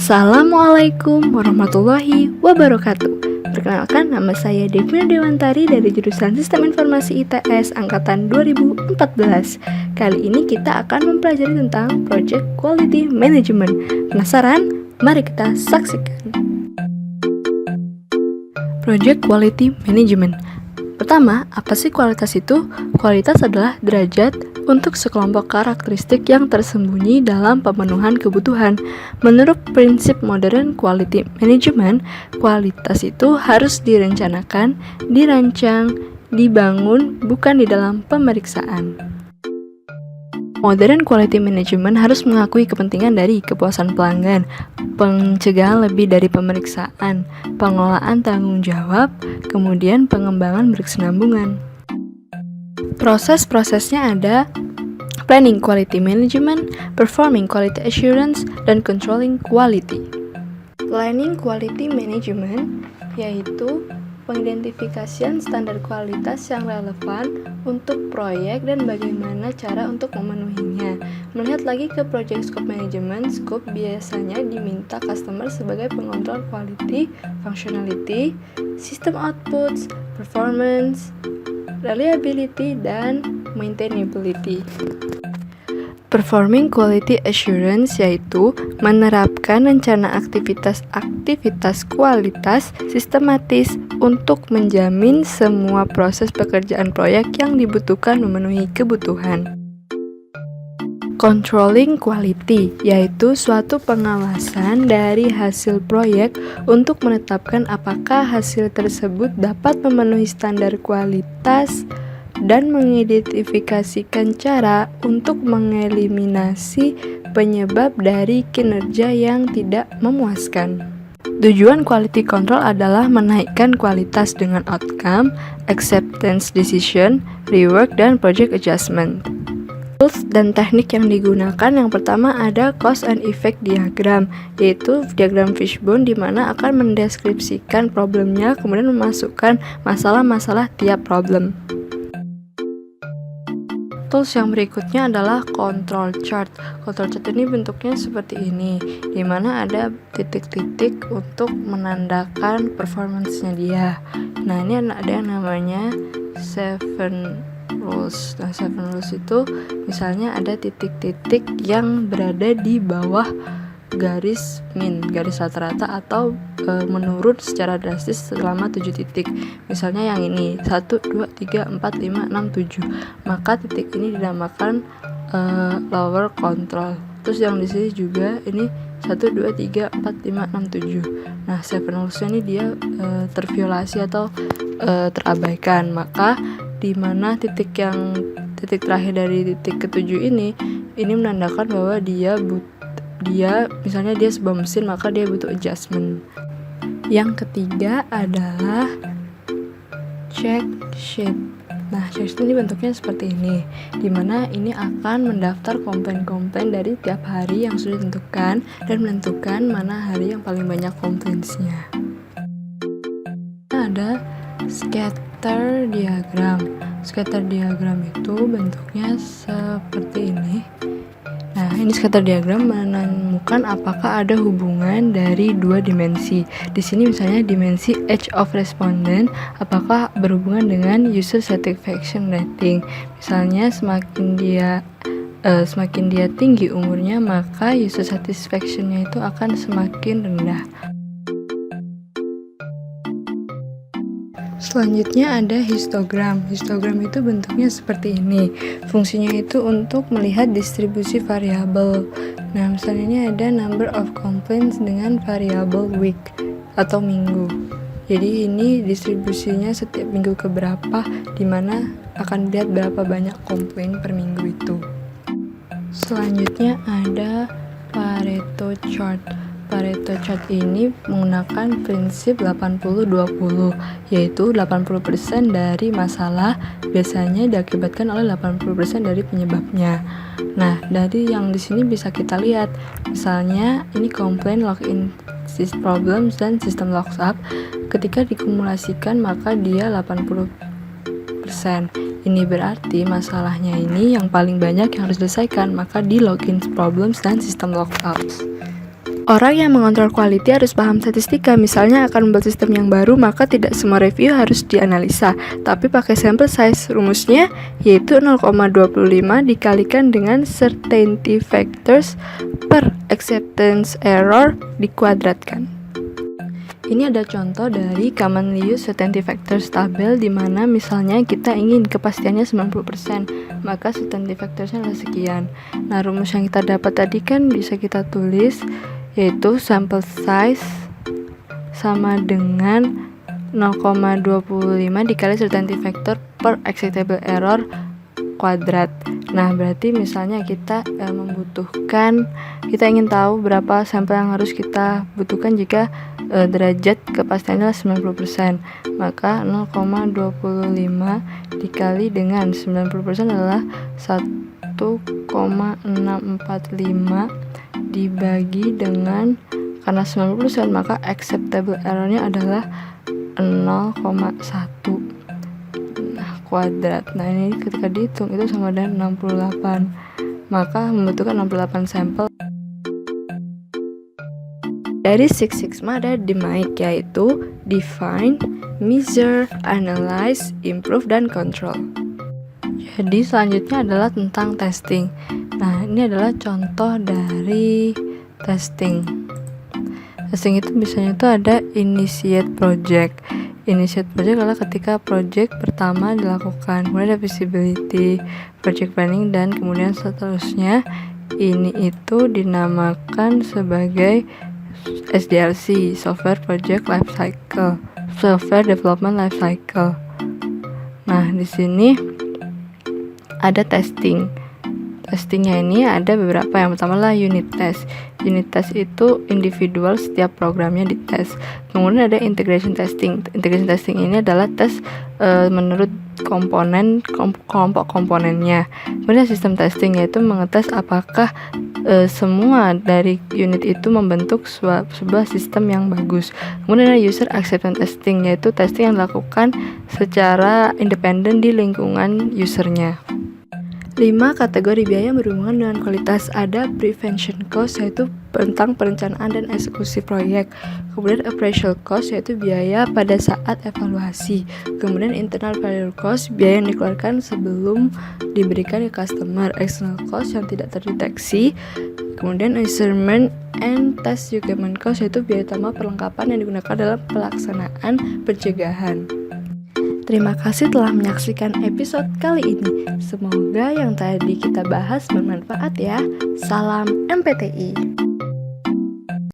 Assalamualaikum warahmatullahi wabarakatuh. Perkenalkan, nama saya Devina Dewantari dari jurusan Sistem Informasi ITS Angkatan 2014. Kali ini kita akan mempelajari tentang Project Quality Management. Penasaran? Mari kita saksikan. Project Quality Management. Pertama, apa sih kualitas itu? Kualitas adalah derajat untuk sekelompok karakteristik yang tersembunyi dalam pemenuhan kebutuhan. Menurut prinsip modern quality management, kualitas itu harus direncanakan, dirancang, dibangun, bukan di dalam pemeriksaan. Modern quality management harus mengakui kepentingan dari kepuasan pelanggan, pencegahan lebih dari pemeriksaan, pengelolaan tanggung jawab, kemudian pengembangan berkesinambungan. Proses-prosesnya ada planning quality management, performing quality assurance, dan controlling quality. Planning quality management yaitu pengidentifikasian standar kualitas yang relevan untuk proyek dan bagaimana cara untuk memenuhinya. Melihat lagi ke project scope management, scope biasanya diminta customer sebagai pengontrol quality, functionality, system outputs, performance, reliability, dan maintainability. Performing quality assurance yaitu menerapkan rencana aktivitas kualitas sistematis untuk menjamin semua proses pekerjaan proyek yang dibutuhkan memenuhi kebutuhan. Controlling quality yaitu suatu pengawasan dari hasil proyek untuk menetapkan apakah hasil tersebut dapat memenuhi standar kualitas dan mengidentifikasikan cara untuk mengeliminasi penyebab dari kinerja yang tidak memuaskan. Tujuan quality control adalah menaikkan kualitas dengan outcome, acceptance decision, rework, dan project adjustment. Tools dan teknik yang digunakan, yang pertama ada cause and effect diagram, yaitu diagram fishbone di mana akan mendeskripsikan problemnya, kemudian memasukkan masalah-masalah tiap problem. Tools yang berikutnya adalah control chart. Control chart ini bentuknya seperti ini, di mana ada titik-titik untuk menandakan performance-nya dia. Nah, ini ada yang namanya 7 rules. Nah, 7 rules itu misalnya ada titik-titik yang berada di bawah garis min, garis rata-rata, atau menurun secara drastis selama 7 titik. Misalnya yang ini 1, 2, 3, 4, 5, 6, 7. Maka titik ini dinamakan lower control. Terus yang di sini juga ini 1, 2, 3, 4, 5, 6, 7. Nah, 7 rules ini dia terviolasi atau terabaikan. Maka di mana titik terakhir dari titik ketujuh ini menandakan bahwa dia misalnya dia sebuah mesin, maka dia butuh adjustment. Yang ketiga adalah check sheet. Nah, check sheet ini bentuknya seperti ini, dimana ini akan mendaftar komplain-komplain dari tiap hari yang sudah ditentukan dan menentukan mana hari yang paling banyak komplainnya. Ada scatter diagram. Scatter diagram itu bentuknya seperti ini. Nah, ini scatter diagram menemukan apakah ada hubungan dari dua dimensi. Di sini misalnya dimensi age of respondent, apakah berhubungan dengan user satisfaction rating. Misalnya semakin dia tinggi umurnya, maka user satisfaction-nya itu akan semakin rendah. Selanjutnya ada histogram. Histogram itu bentuknya seperti ini. Fungsinya itu untuk melihat distribusi variabel. Nah, misalnya ini ada number of complaints dengan variabel week atau minggu. Jadi ini distribusinya setiap minggu ke berapa, dimana akan dilihat berapa banyak komplain per minggu itu. Selanjutnya ada Pareto chart. Pareto chart ini menggunakan prinsip 80-20, yaitu 80% dari masalah biasanya diakibatkan oleh 80% dari penyebabnya. Nah, dari yang di sini bisa kita lihat, misalnya ini komplain login problems dan system logs up, ketika dikumulasikan maka dia 80%. Ini berarti masalahnya ini yang paling banyak yang harus diselesaikan, maka di login problems dan system logs up. Orang yang mengontrol quality harus paham statistika. Misalnya akan membuat sistem yang baru, maka tidak semua review harus dianalisa, tapi pakai sample size. Rumusnya yaitu 0,25 dikalikan dengan certainty factors per acceptance error dikuadratkan. Ini ada contoh dari commonly used certainty factors tabel, di mana misalnya kita ingin kepastiannya 90%, maka certainty factorsnya adalah sekian. Nah, rumus yang kita dapat tadi kan bisa kita tulis, yaitu sample size sama dengan 0,25 dikali certainty factor per acceptable error kuadrat. Nah, berarti misalnya kita kita ingin tahu berapa sampel yang harus kita butuhkan jika derajat kepastiannya 90%. Maka 0,25 dikali dengan 90% adalah 1,645 dibagi dengan, karena 90%, maka acceptable errornya adalah 0,1 kuadrat. Nah, ini ketika dihitung itu sama dengan 68, maka membutuhkan 68 sampel. Dari Six Sigma ada DMAIC, yaitu Define, Measure, Analyze, Improve, dan Control. Jadi selanjutnya adalah tentang testing. Nah, ini adalah contoh dari testing. Testing itu biasanya itu ada initiate project. Initiate project adalah ketika project pertama dilakukan, kemudian ada visibility, project planning, dan kemudian seterusnya. Ini itu dinamakan sebagai SDLC, Software Project Life Cycle, Software Development Life Cycle. Nah, di sini ada testing. Testingnya ini ada beberapa. Yang pertama adalah unit test. Unit test itu individual, setiap programnya dites. Kemudian ada integration testing. Integration testing ini adalah tes menurut kelompok komponennya. Kemudian sistem testing, yaitu mengetes apakah semua dari unit itu membentuk sebuah sistem yang bagus. Kemudian ada user acceptance testing, yaitu testing yang dilakukan secara independen di lingkungan usernya. 5. Kategori biaya yang berhubungan dengan kualitas. Ada prevention cost, yaitu tentang perencanaan dan eksekusi proyek. Kemudian appraisal cost, yaitu biaya pada saat evaluasi. Kemudian internal failure cost, biaya yang dikeluarkan sebelum diberikan ke customer. External cost yang tidak terdeteksi. Kemudian instrument and test equipment cost, yaitu biaya utama perlengkapan yang digunakan dalam pelaksanaan pencegahan. Terima kasih telah menyaksikan episode kali ini. Semoga yang tadi kita bahas bermanfaat ya. Salam MPTI.